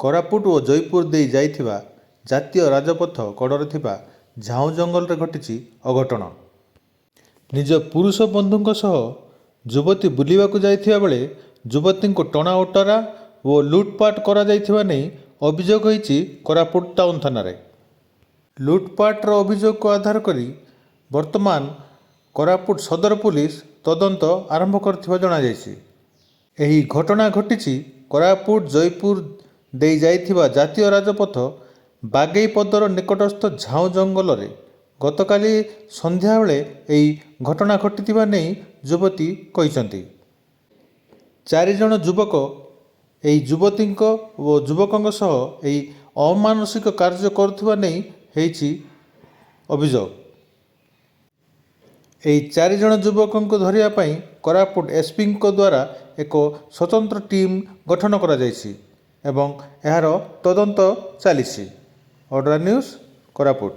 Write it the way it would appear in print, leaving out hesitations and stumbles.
କୋରାପୁଟ ଓ ଜୟପୁର ଦେଇ ଯାଇଥିବା ଜାତୀୟ ରାଜପଥ କଡ଼ରେ ଥିବା ଝାଉଁ ଜଙ୍ଗଲରେ ଘଟିଛି ଅଘଟଣ। ନିଜ ପୁରୁଷ ବନ୍ଧୁଙ୍କ ସହ ଯୁବତୀ ବୁଲିବାକୁ ଯାଇଥିବା ବେଳେ ଯୁବତୀଙ୍କୁ ଟଣା ଓଟରା ଓ ଲୁଟ୍ପାଟ କରାଯାଇଥିବା ନେଇ ଅଭିଯୋଗ ହୋଇଛି କୋରାପୁଟ ଟାଉନ ଥାନାରେ। ଲୁଟ୍ପାଟର ଅଭିଯୋଗକୁ ଆଧାର କରି ବର୍ତ୍ତମାନ କୋରାପୁଟ ସଦର ପୁଲିସ ତଦନ୍ତ ଆରମ୍ଭ କରିଥିବା ଜଣାଯାଇଛି। ଏହି ଘଟଣା ଘଟିଛି କୋରାପୁଟ ଜୟପୁର ଦେଇ ଯାଇଥିବା ଜାତୀୟ ରାଜପଥ ବାଗେଇପଦର ନିକଟସ୍ଥ ଝାଉଁ ଜଙ୍ଗଲରେ ଗତକାଲି ସନ୍ଧ୍ୟାବେଳେ ଏହି ଘଟଣା ଘଟିଥିବା ନେଇ ଯୁବତୀ କହିଛନ୍ତି। 4 ଜଣ ଯୁବକ ଏହି ଯୁବତୀଙ୍କ ଓ ଯୁବକଙ୍କ ସହ ଏହି ଅମାନୁଷିକ କାର୍ଯ୍ୟ କରୁଥିବା ନେଇ ହୋଇଛି ଅଭିଯୋଗ। ଏହି 4 ଜଣ ଯୁବକଙ୍କୁ ଧରିବା ପାଇଁ କୋରାପୁଟ ଏସ୍ପିଙ୍କ ଦ୍ୱାରା ଏକ ସ୍ୱତନ୍ତ୍ର ଟିମ୍ ଗଠନ କରାଯାଇଛି ଏବଂ ଏହାର ତଦନ୍ତ ଚାଲିଛି। ଅଡ୍ରା ନ୍ୟୁଜ୍ କୋରାପୁଟ।